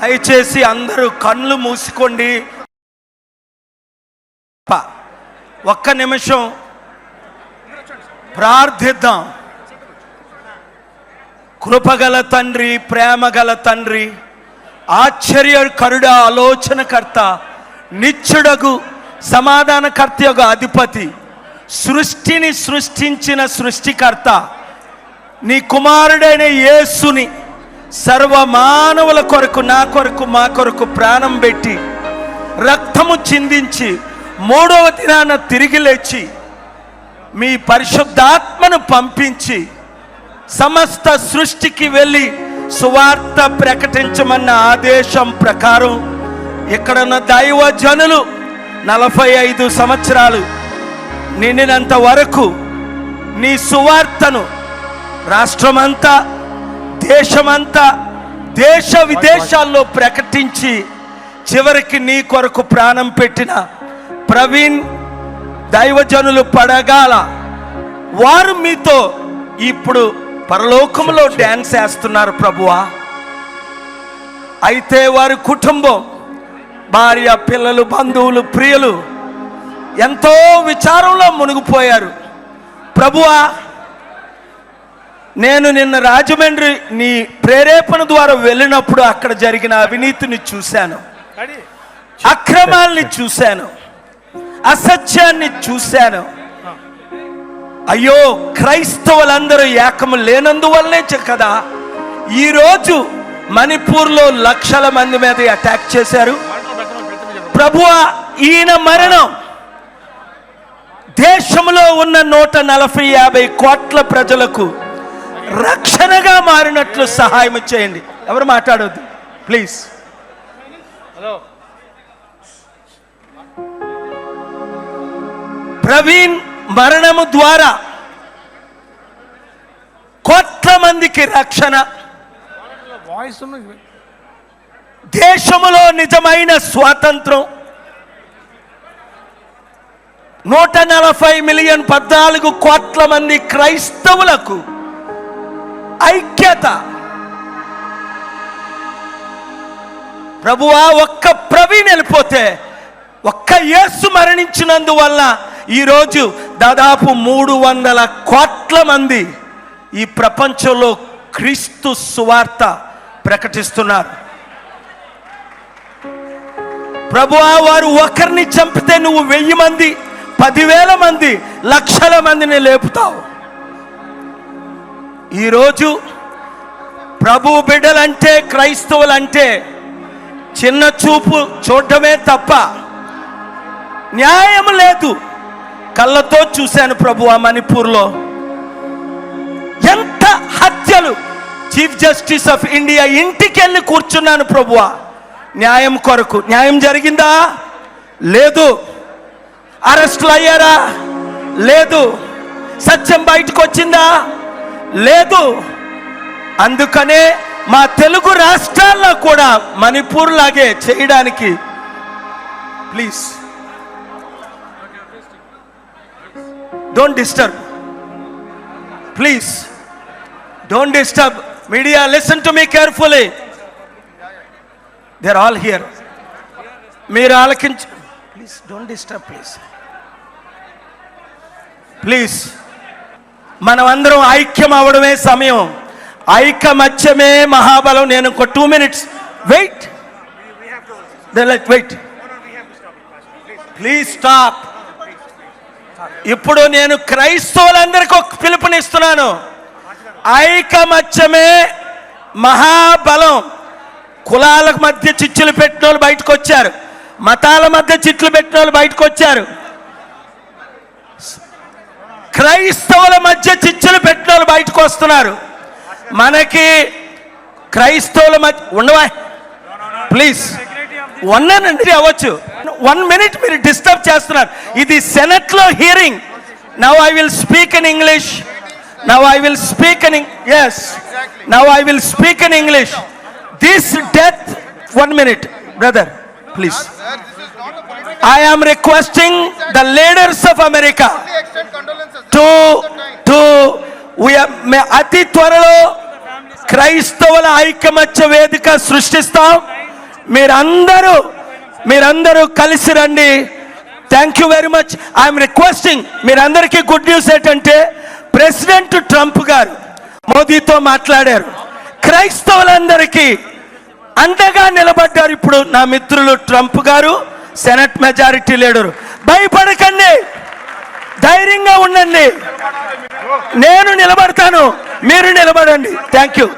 దయచేసి అందరూ కళ్ళు మూసుకోండి. ఒక్క నిమిషం ప్రార్థిద్దాం. కృపగల తండ్రి, ప్రేమగల తండ్రి, ఆశ్చర్యకరుడ, ఆలోచనకర్త, నిత్యుడగు సమాధానకర్త యొక్క అధిపతి, సృష్టిని సృష్టించిన సృష్టికర్త, నీ కుమారుడైన యేసుని సర్వ మానవుల కొరకు, నా కొరకు, మా కొరకు ప్రాణం పెట్టి రక్తము చిందించి మూడవ దినాన తిరిగి లేచి మీ పరిశుద్ధాత్మను పంపించి సమస్త సృష్టికి వెళ్ళి సువార్త ప్రకటించమన్న ఆదేశం ప్రకారం ఇక్కడున్న దైవ జనులు 45 సంవత్సరాలు నిండినంత వరకు నీ సువార్తను రాష్ట్రమంతా, దేశమంతా, దేశ విదేశాల్లో ప్రకటించి చివరికి నీ కొరకు ప్రాణం పెట్టిన ప్రవీణ్ దైవజనులు పడగాల వారు మీతో ఇప్పుడు పరలోకంలో డ్యాన్స్ వేస్తున్నారు ప్రభువా. అయితే వారి కుటుంబం, భార్య, పిల్లలు, బంధువులు, ప్రియులు ఎంతో విచారంలో మునిగిపోయారు ప్రభువా. నేను నిన్న రాజమండ్రి నీ ప్రేరేపణ ద్వారా వెళ్ళినప్పుడు అక్కడ జరిగిన అవినీతిని చూశాను, అక్రమాల్ని చూశాను, అసత్యాన్ని చూశాను. అయ్యో, క్రైస్తవులందరూ ఏకము లేనందువల్లనే కదా ఈరోజు మణిపూర్లో లక్షల మంది మీద అటాక్ చేశారు ప్రభువా. ఈయన మరణం దేశంలో ఉన్న 140-50 కోట్ల ప్రజలకు రక్షణగా మారినట్లు సహాయం చేయండి. ఎవరు మాట్లాడొద్దు ప్లీజ్. ప్రవీణ్ మరణము ద్వారా కోట్ల మందికి రక్షణ, దేశములో నిజమైన స్వాతంత్రం, 140 మిలియన్ 14 కోట్ల మంది క్రైస్తవులకు ఐక్యత. ప్రభువా, ఒక్క ప్రవీణ్ వెళ్ళిపోతే, ఒక్క యేసు మరణించినందువల్ల ఈరోజు దాదాపు 300 కోట్ల మంది ఈ ప్రపంచంలో క్రీస్తు సువార్త ప్రకటిస్తున్నారు ప్రభువా. వారు ఒకరిని చంపితే నువ్వు 1000 మంది, 10,000 మంది, లక్షల మందిని లేపుతావు. ఈరోజు ప్రభు బిడ్డలంటే, క్రైస్తవులంటే చిన్న చూపు చూడటమే తప్ప న్యాయం లేదు. కళ్ళతో చూశాను ప్రభువా, మణిపూర్లో ఎంత హత్యలు. చీఫ్ జస్టిస్ ఆఫ్ ఇండియా ఇంటికి వెళ్ళి కూర్చున్నాను ప్రభువా న్యాయం కొరకు. న్యాయం జరిగిందా? లేదు. అరెస్టులు అయ్యారా? లేదు. సత్యం బయటకు వచ్చిందా? లేదు. అందుకనే మా తెలుగు రాష్ట్రాల్లో కూడా మణిపూర్ లాగే చేయడానికి please don't disturb, please don't disturb. Media, listen to me carefully. They are all here. మీరు ఆలకించు please. Don't disturb please, please. మనం అందరం ఐక్యం అవడమే సమయం. ఐకమత్యమే మహాబలం. నేను ఒక 2 minutes wait. Wait please, stop. ఇప్పుడు నేను క్రైస్తవులందరికీ ఒక పిలుపునిస్తున్నాను. ఐకమత్యమే మహాబలం. కులాల మధ్య చిచ్చులు పెట్టిన వాళ్ళు బయటకు వచ్చారు, మతాల మధ్య చిట్లు పెట్టిన వాళ్ళు బయటకు వచ్చారు, క్రైస్తవుల మధ్య చిచ్చులు పెట్టిన వాళ్ళు బయటకు వస్తున్నారు. మనకి క్రైస్తవుల మధ్య ఉండవా ప్లీజ్. వన్నానండి అవ్వచ్చు. 1 minute మీరు డిస్టర్బ్ చేస్తున్నారు. ఇది సెనెట్ లో hearing. Now I will speak in English. Now I will speak in yes. Now I will speak in English. This death, 1 minute, brother, please. I am requesting the leaders of America to అతి త్వరలో క్రైస్తవుల ఐకమత్య వేదిక సృష్టిస్తాం. మీరందరూ కలిసి రండి. Thank you very much. I'm requesting మీరందరికీ good news ఏంటంటే president Trump గారు మోదీతో మాట్లాడారు, క్రైస్తవులందరికీ అండగా నిలబడ్డారు. ఇప్పుడు నా మిత్రులు ట్రంప్ గారు, సెనెట్ మెజారిటీ లీడరు. భయపడకండి, ధైర్యంగా ఉండండి. నేను నిలబడతాను, మీరు నిలబడండి. Thank you.